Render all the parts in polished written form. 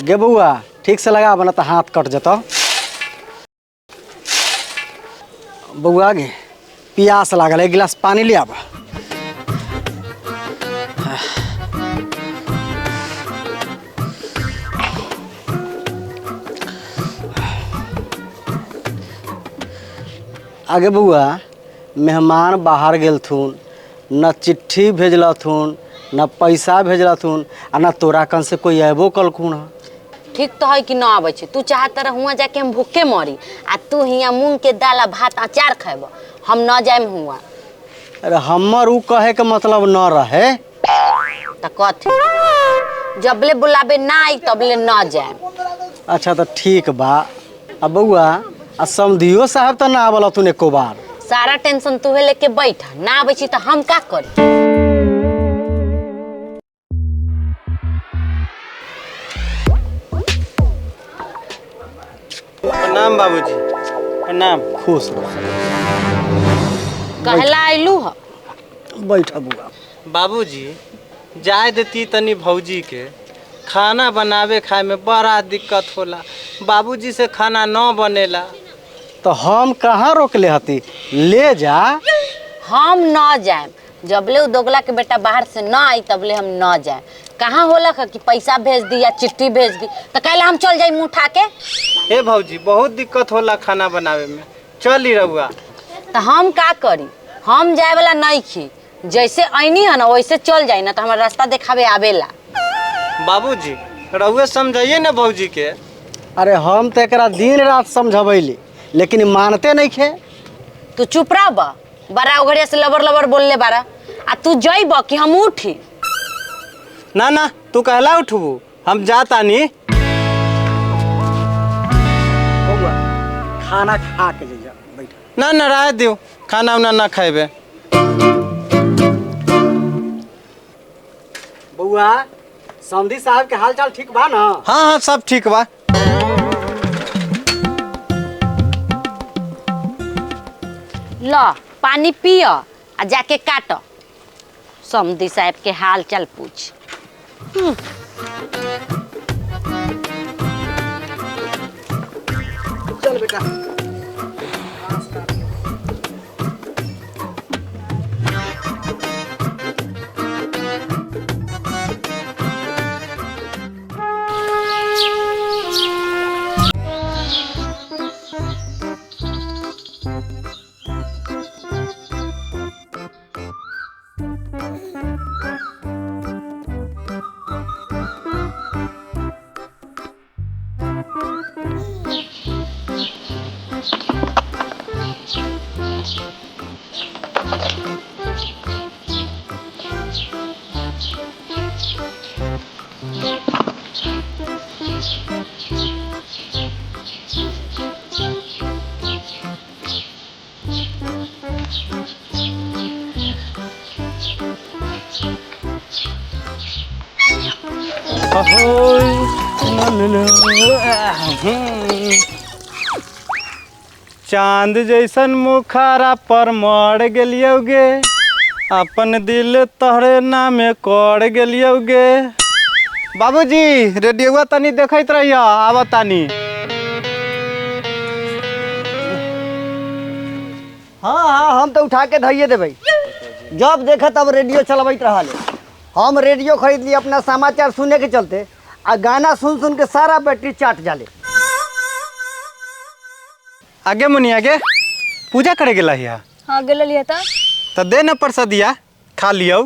गे बउआ ठीक से लगा बना तो हाथ कट जतो। बउआ गे प्यास लागल, एक गिलास पानी ले आब। आगे बउआ मेहमान बाहर गेलथुन, न चिट्ठी भेजलथुन न पैसा भेजलथुन आ न तोरा कन से कोई अबो कलखुन। ठीक तो है कि न आवे छे। तू चाहत रह हुआ जाके हम भूखे मरी आ तू हिया मूंग के दाल भात अचार खेब, हम न जाएम हुआ। अरे हमर उ कहे के मतलब न रहे त कथी जबले बुलाबे ना आई तबले न जाएम। अच्छा तो ठीक बा। अब बउआ आ समधियो साहब तो ना आवलथुन एको बार। सारा टेंशन तूहे लेके बैठ, ना आवे छी त हम का करी। प्रणाम बाबूजी। प्रणाम। खुश रह। कहला आइलू ह। बैठ बुआ। बाबूजी जाए देती तनी भौजी के खाना बनावे खाए में बड़ा दिक्कत होला। बाबूजी से खाना न बनेला। तो हम कहाँ रोकले हती, ले जा। हम न जाएम जबले उ दोगला के बेटा बाहर से न आई तबले हम न जाएम। कहाँ होला कि पैसा भेज दी या चिट्ठी भेज दी तो कहला हम चल जाई मुँह उठा के। हे भौजी बहुत दिक्कत होला खाना बनावे में, चली रहुआ। तो हम का करी, हम जाए वाला नहीं खी। जैसे आईनी है ना वैसे चल जाई ना तो हमारा रास्ता देखावे आवेला। बाबूजी रहुए समझाइए ना भौजी के। अरे हम तो एकरा दिन रात समझबैली लेकिन मानते नहीं खे। तू चुप रह बा, बड़ा उघड़िया से लबर लबर बोलले बारा। आ तू जइब कि हम उठी। ना ना तू कहला उठबू, हम जातानी। बउआ खाना खा के ले जा, बैठ। ना ना रह दियो, खाना उना ना खाएबे। बउआ समधी साहब के हाल चाल ठीक बा ना? हाँ हाँ सब ठीक बा। ला पानी पिय आ जाके काट। समधी साहब के हाल चाल पूछ। चल बेटा। चांद जैसन मुखारा पर मर गेलियोगे, अपन दिल तोहरे नामे कर गेलियोगे। बाबूजी रेडियोवा तनी देखत रहिया, आवा तानी। हाँ हाँ हम तो उठा के धैये देबै। जब देखा तब रेडियो चलबैत रहा ले। हम रेडियो खरीद लिए अपना समाचार सुने के चलते, आ गाना सुन सुन के सारा बैटरी चाट जाले। आगे मुनि आगे पूजा करे गेला हिया। हाँ गेल लिया था। तो दे न प्रसादिया खा लियो।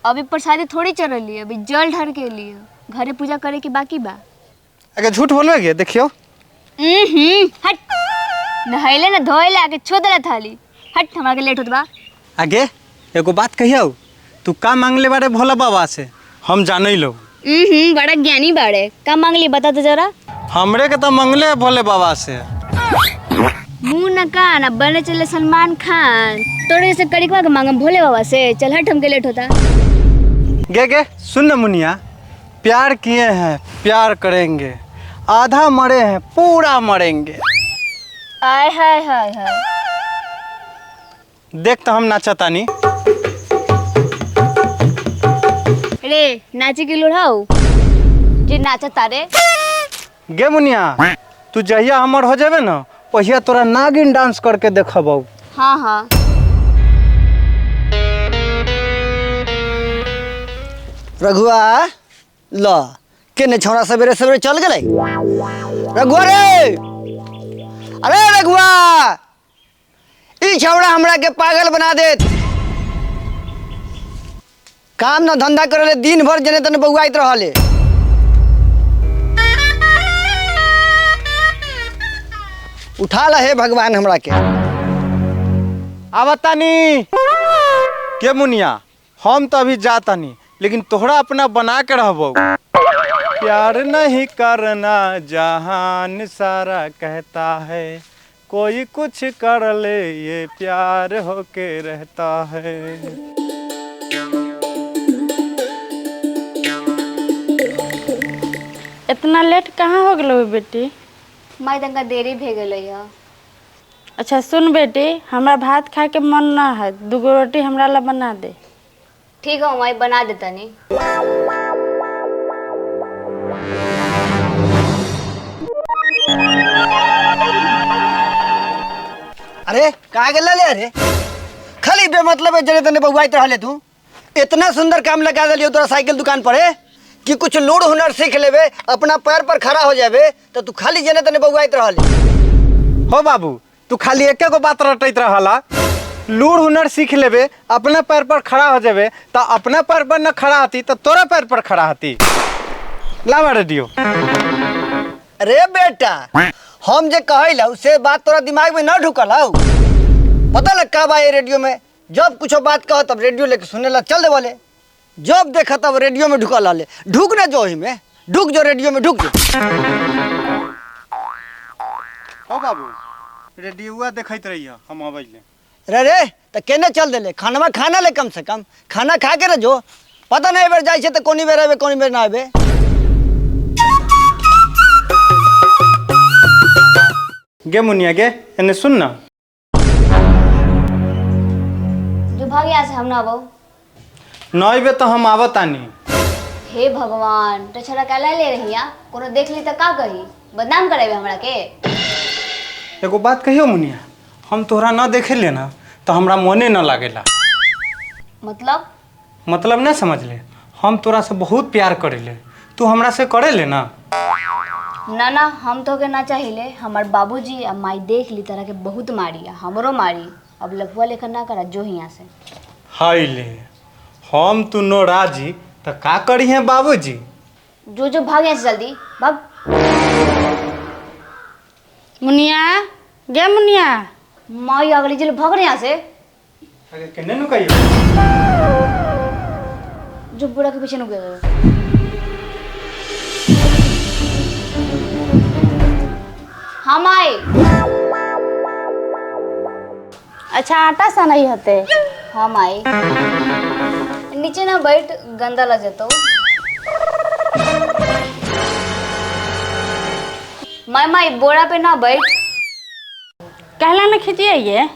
अभी प्रसादी थोड़ी चढ़ लिए, अभी जल ढर के लिए घरे पूजा करे के बाकी बा। अगर झूठ बोलोगे देखियो। हट नहैले न धोइले आके छो देला थाली। हट हमरा के लेट होत बा। आगे एगो बात कहियो, तू का मांगले बारे भोला बाबा से हम जाने लो। बड़ा ज्ञानी बाड़े। का मांगली बता तो जरा। हमरे के तो मंगले भोले बाबा से। मुंह न कान अब बने चले सलमान खान। तोड़े से कड़िकवा के मांगम भोले बाबा से। चल हट हमके लेट होता। गे सुन न मुनिया, प्यार किए हैं प्यार करेंगे, आधा मरे हैं पूरा मरेंगे। आय हाय हाय हाय। देख तो हम नाचतानी। रे नाचे के लोढ़ाऊ जे नाचता रे। गे मुनिया तू जहिया हमर हो जाबे ना वहिया तोरा नागिन डांस करके देखबौ। हाँ हाँ। रघुआ ल केने छौड़ा सवेरे सवेरे चल गए। रघुआ रे, अरे रघुआ, ई छौड़ा हमरा के पागल बना देत। काम ना धंधा करे दिन भर जने तने बउआइत रहले। उठा ला हे भगवान हमरा के। आवतानी के मुनिया हम तो अभी जातानी लेकिन तोहरा अपना बना के रहबो। प्यार नहीं करना जहान सारा कहता है, कोई कुछ कर ले ये प्यार होके रहता है। इतना लेट कहाँ हो गलो बेटी? माई तनका देरी भे गई है। अच्छा सुन बेटी, हमरा भात खाए के मन ना है, 2 गो रोटी हमरा ला बना दे। ठीक है माई, बना देता नहीं। अरे कहाँ गेला ले? अरे खाली बेमतलब जने तने बउआइत रहले तू। इतना सुंदर काम लगा दिलियो तोरा साइकिल दुकान पर है कि कुछ लूड़ हुनर सीख लेबे, अपना पैर पर खड़ा हो जाबे, तो तू खाली जने तने बउआइत रहले। हो बाबू तू खाली एके गो बात रटैत रहला, लूड़ हुनर सीख लेबे, अपने पैर पर खड़ा हो जाबे, तो अपने पैर पर न खड़ा हती तो तोरा पैर पर खड़ा हती। लावा रेडियो। अरे बेटा, हम जे कहला से बात तोरा दिमाग में न ढुकल हौ। पता लग का बा ये रेडियो में, जब कुछ बात कह तब रेडियो लेके सुने ला चल दे बोले, जब देखा तब रेडियो में ढुकल हले। ढुक ना जो ही में, ढुक जो रेडियो में, ढुक जो। हो बाबू रेडियोआ देखैत रहिए, हम अबैले। रे रे तो केने चल देले? खाना खाना ले, कम से कम खाना खा के रह जो। पता नहीं बेर जाए तो कोनी बेर आबे कोनी बेर ना आबे। गे मुनिया गे एने सुन ना। जो भाग यहाँ से, हम ना आबो। न अबे तो हम आवतानी। हे भगवान, तो छड़ा काला ले रही है? कोनो देख ली तो का कही? बदनाम करेबे हमरा के? एगो बात कहियो मुनिया, हम तोहरा न देखे ले ना तो हमरा मोने न लागेला। मतलब ना समझ ले, हम तोरा से बहुत प्यार करेले, तू हमरा से करेले ना? ना ना, हम तो के ना चाहिए। हमार बाबूजी अब माई देख ली तरह के बहुत मारी, हमरो मारी। अब लफुआ लेकर ना करा जो यहाँ से। हाय ले, हम तू नो राजी तो का करी है बाबूजी? जो भाग यहाँ से, जल्दी भाग। मुनिया गे मुनिया। माई अगली जिले भाग रहे यहाँ से। अरे केने नु कहियो? जो बुढ़ा के पीछे नुक गए। हाँ माई। अच्छा आटा सा नहीं होते? हाँ माई। नीचे ना बैठ, गंदा लग जाता। माई बोरा पे ना बैठ। कहला ना खींचिए ये।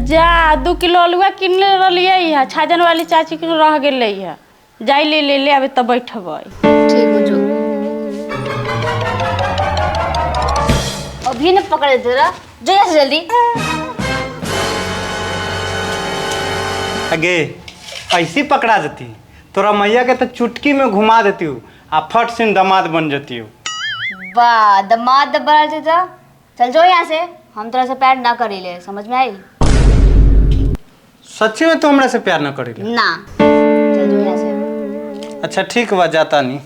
जा 2 किलो आलुआ किन लिये है, छाजन वाली चाची के रह गई है, जाई ले अबे तब बैठब। ठीक हो जो। अभी न पकड़े तेरा, जो यहाँ से जल्दी। अगे ऐसी पकड़ा देती तोरा मैया के तो चुटकी में घुमा देती हूँ आ फट से दामाद बन जाती हूँ। वाह, दामाद बना देता। चल जो यहाँ से, हम तेरा से प्यार ना करीले, समझ में आई? सच्ची में तू हमरा से प्यार न करेगी ना। चल जो यहाँ से। अच्छा ठीक बा, जाता नहीं।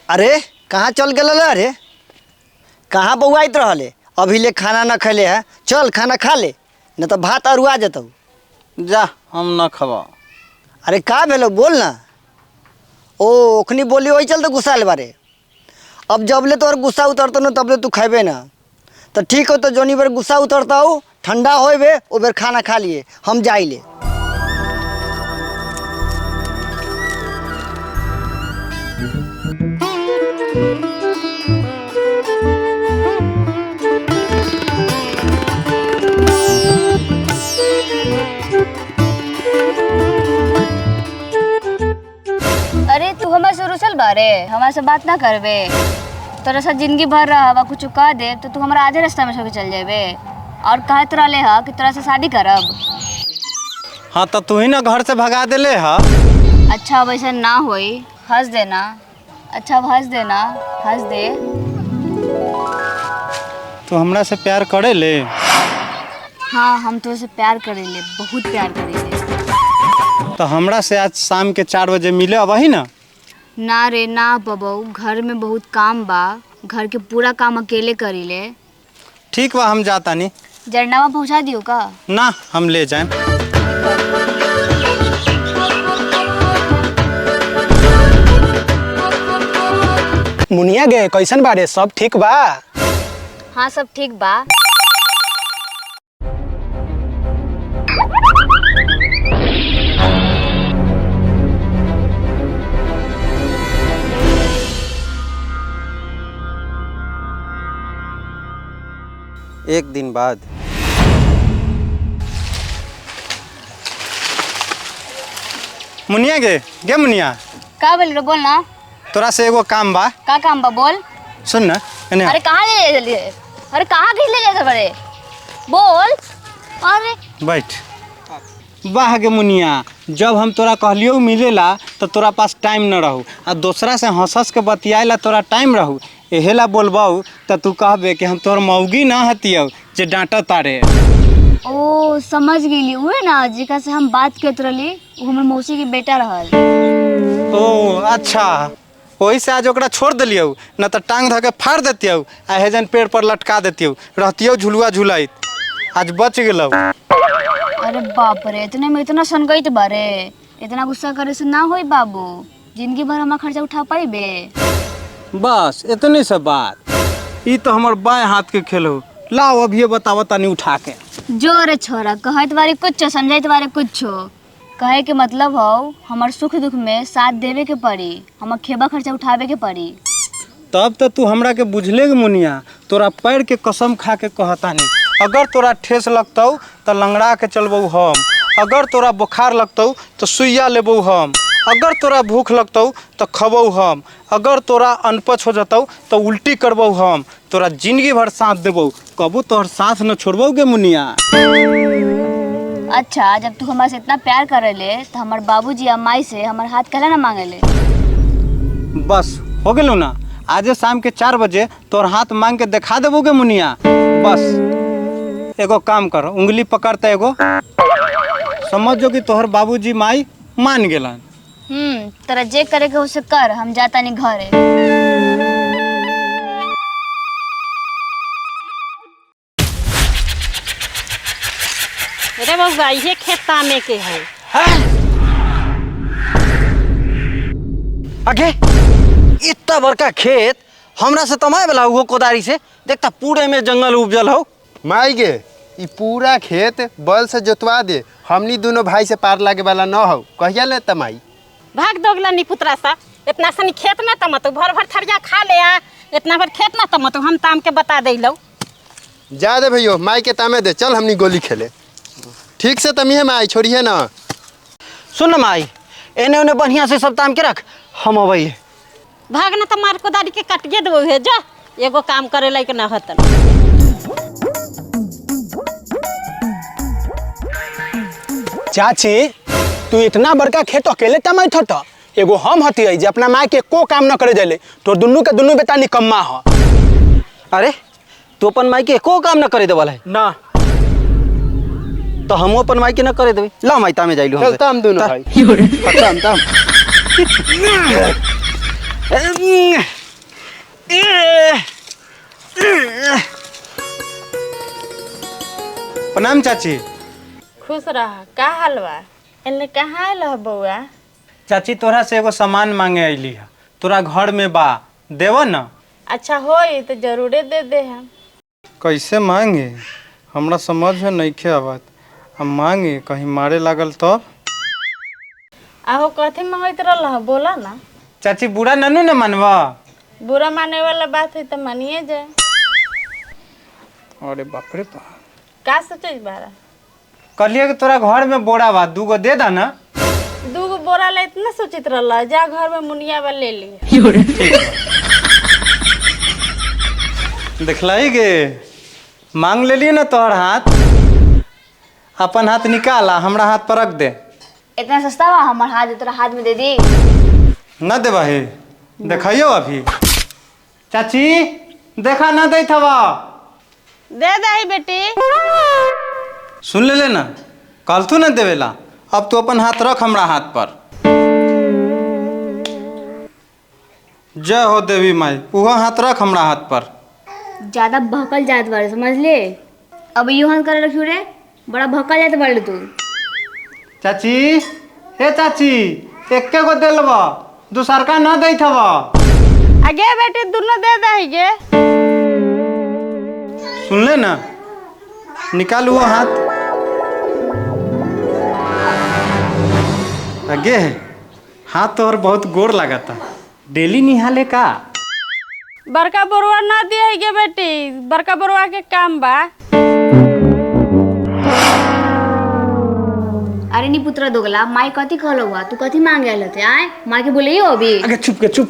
अरे कहाँ चल गए? अरे कहाँ बउआइत रहले? अभी ले खाना न खैले है, चल खाना खा ले, न तो भात अरुआ जतौ। जा हम न खबा। अरे का भेलो बोल ना। ओ ओखनी बोली वही चल तो गुस्सा ले बारे। अब जब ले तोर गुस्सा उतरतो न तब ले तू खेबे ना। तो ठीक हो, तो जोनी बेर गुस्सा उतरता हो, ठंडा होबे ओ बेर खाना खा लिए, हम जाइले। बारे हमारे से बात ना करबे। तोरा साथ जिंदगी भर रह कुछ कह दे तो तू हमारा आधे रास्ता में छोड़ के चल जेबे और कहे तोरा ले कि तोरा से शादी करब। हाँ तो तू ही ना घर से भगा देले हा। अच्छा अब ऐसा ना होई, हंस देना। अच्छा अब हंस देना, हंस दे। तू हमरा से प्यार करे ले? हाँ हम तो से प्यार करेले, बहुत प्यार करेले। तो हमरा से आज शाम के 4 बजे मिले वही ना? ना रे ना बबू, घर में बहुत काम बा, घर के पूरा काम अकेले करीले। ठीक बा, हम जाता नहीं। जरनावा पहुंचा दियो का? ना, हम ले जाए। मुनिया गे कैसन बारे, सब ठीक बा? हाँ सब ठीक बा। एक दिन बाद मुनिया गे मुनिया, का बोल रहे बोल ना। तोरा से एगो काम बा। का काम बा बोल। सुन ना, एने आ। अरे कहाँ ले ले अरे कहाँ ले जाते बड़े बोल। अरे बैठ। वाह गे मुनिया, जब हम तोरा कहलियो मिलेला तो तोरा पास टाइम न रहू, आ दूसरा से हंस के बतियाला तोरा टाइम रहू। एहेला बोलबाऊ तो तू कहबे कि हम तोर मौगी ना हतियौ जे डांटा तारे। ओ समझ गेली, उहे ना जेका से हम बात करत रहली, वो हमर मौसी के बेटा रहल। ओ अच्छा, वही से आज ओकरा छोड़ दिलियौ, न तो टांग धके फाड़ देतियौ आ हेजन पेड़ पर लटका देतियौ, रहतियौ झुलुआ झुलाइत। आज बच गेलौ। अरे बाप रे, इतने में इतना सनगईत बारे। इतना गुस्सा करे से ना होई बाबू, जिंदगी भर हमारा खर्चा उठा पाइबे। बस इतनी सा बात। ई तो हमर बाएं हाथ के खेल हो। लाओ अभी बतावा तनी उठा के। जोरे छोरा, कहत बारे कुछ समझाइत बारे कुछ। कहे के मतलब हो हमार सुख दुख में साथ देवे के पड़ी, हमार खेबा खर्चा उठावे के पड़ी। तब तो तू हमरा के बुझले गे मुनिया, तोरा पैर के कसम खा के कहता नहीं। अगर तोरा ठेस लगतौ तो लंगड़ा के चलबौ हम, अगर तोरा बुखार लगतौ तो सुइया लेबौ हम, अगर तोरा भूख लगतौ तो खबौ हम, अगर तोरा अनपच हो जतौ तो उल्टी करबौ हम, तोरा जिंदगी भर साथ देबौ, कबू तोहर साथ न छोड़बौ गे मुनिया। अच्छा जब तू हमारे से इतना प्यार करेले तो हमार बाबूजी या माई से हमार हाथ कहला ना मांगेले। बस हो गेलौ ना, आजे शाम के 4 बजे तोर हाथ मांग के दिखा देबो गे मुनिया। बस एगो काम कर, उंगली पकड़ता एगो, समझ जो कि तोहर बाबूजी माई मान गेलन। तेरा जे करे के उसे कर, हम जाता नहीं घरे। अरे बउआ ये खेत तामे के है। आगे इतना बड़का खेत हमरा से तमाय वाला हुआ कोदारी से, देखता पूरे में जंगल उपजल हो। माई गे, ई पूरा खेत बल से जोतवा दे, हमनी दोनों भाई से पार लागे वाला न हो। कहिया ले तमाई? भाग दोगला नी पुत्रा सा, इतना सनी खेत ना तमतो, भर भर थरिया खा ले आ, इतना भर खेत ना तमतो, हम ताम के बता देलो। जा दे भैयो, माई के तामे दे, चल हमनी गोली खेले। ठीक से तमी है माई, छोड़िए ना। सुन न माई, एने ओने बढ़िया से सब ताम के रख, हम अबई। भाग ना तो मार कोदारी के कटिए देबो हे, जा एगो काम करे लायक ना हतन। चाची तू इतना बड़का खेत अकेले तमाइत हत, एगो हम हती जे अपना माँ के को काम न करे जाले, तो दुनू के दुनू बेटा निकम्मा ह। अरे तू अपन माई के एको काम न करे देवल है ना तो हम अपन माई के न करे देवे। ला माई तामे जाइलू चल ताम दोनों भाई। ताम ताम। प्रणाम चाची। खुश रह, का हाल बा? इन्ने कहाँ आयल ह बउआ? चाची तोरा से एगो सामान मांगे अइली है, तोरा घर में बा, देव न? अच्छा होई तो जरूरे दे दे हम। कैसे मांगे हमरा समझ में नइखे आवत। हम मांगे कहीं मारे लागल तो? आहो कथी मांगत रहल ह, बोला ना। चाची बुरा ननू न मनवा। बुरा माने वाला बात है तो मानिए जाए। अरे बाप रे बाप, का सोचिस बारा? कहलिए कि तोरा घर में बोरा बा, 2 गो दे दा ना। 2 गो बोरा ले इतना सोचित रहला, जा घर में मुनिया बा ले ली। दिखलाई गे, मांग ले लिए ना तोहर हाथ, अपन हाथ निकाला हमरा हाथ पर रख दे। इतना सस्ता बा हमार हाथ तोरा हाथ में दे दी। न देवा है, देखाइयो अभी। चाची देखा ना दे थवा। दे दही बेटी। सुन ले लेना, कल तू न देवेला, अब तू अपन हाथ रख हमरा हाथ पर। जय हो देवी माई, वह हाथ रख हमरा हाथ पर। ज्यादा भकल जात बारे समझ ले। अब यूं कर रखियो रे, बड़ा भकल जात बारे तू। चाची, हे चाची, एक्के गो देलवा, दूसर का न दे थवा। आगे बेटी दोनों दे दही गे। सुन ले ना, निकाल वो हाथ। आगे हाथ तो और बहुत गोर लगाता, डेली निहाले का। बड़का बोरवा ना दिए गे बेटी, बड़का बोरवा के काम बा। अरे नी पुत्रा दोगला, माई कथी कहलो हुआ, तू कथी मांगे आयल थे आए? माई के बोले हो अभी। अगे चुप के चुप।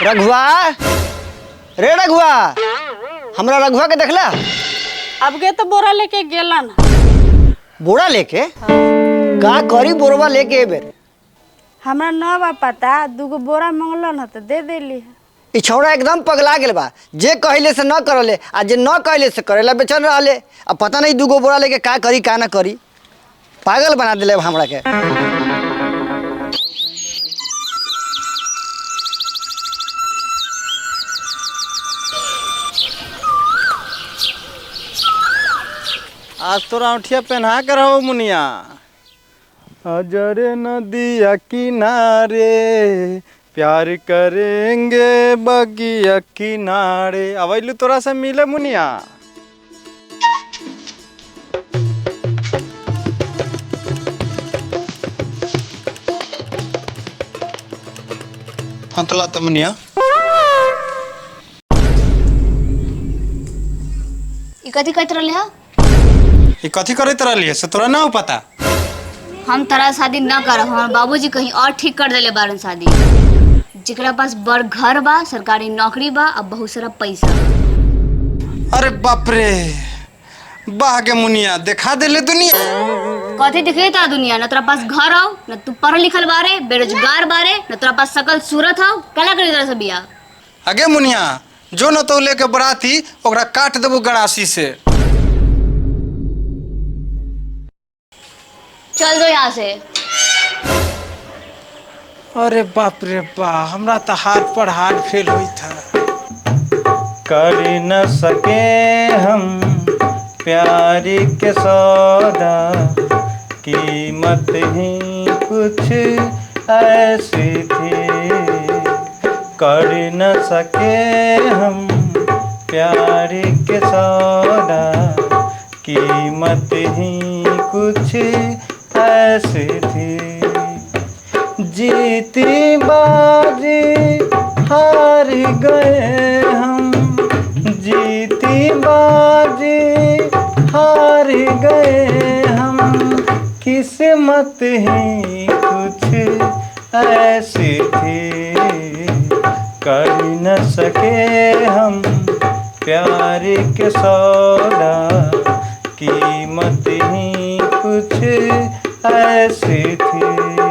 रघुआ, रे रघुआ, हमरा रघुआ के देखला? अब गे तो बोरा लेके गेलन। बोरा लेके? का करी बोरवा लेके एबेर? हमरा न बा पता, दूगो बोरा मंगलन त दे देली। ई छौड़ा एकदम पगला गेल बा, जे कहले से न करले आ जे न कहले से करेला बेचन रहले। अब पता नहीं दूगो बोरा लेके का करी का ना करी, पागल बना दिले हमरा के। आज तो राउठिया पहना कर रहो मुनिया। अजरे नदिया किनारे प्यार करेंगे बगिया किनारे। अवैलू तोरा से मिले मुनिया। हंतला तो मुनिया। ई कथी कहत रहले ह? ये कथी करत रहलिए से तोरा ना हो पता? हम तरह शादी न करब, हमार बाबूजी कहीं और ठीक कर देले बारन शादी। जेकरा पास बड़ घर बा, सरकारी नौकरी बा, अब बहुत सारा पैसा। अरे बाप रे, बाह गे मुनिया, देखा देले दुनिया। कथी दिखे ता दुनिया? न तोरा पास घर हो, न तू पढ़ल लिखल बारे, बेरोजगार बारे, न तोरा पास सकल सूरत हो, कला करी तरह से बिया। अगे मुनिया, जो न तो लेके बराती ओकरा काट देबू गड़ासी से। चल दो यहाँ से। अरे बाप रे बा, हमरा तो हाथ पर हाथ फेल हुई था। कर न सके हम प्यारी के सौदा, कीमत ही कुछ ऐसी थी। कर न सके हम प्यारी के सौदा, कीमत ही कुछ ऐसी थी। जीती बाजी हार गए हम, जीती बाजी हार गए हम, किस्मत ही कुछ ऐसी थी। कर न सके हम प्यार के सौदा, कीमत ही कुछ ऐसी थी।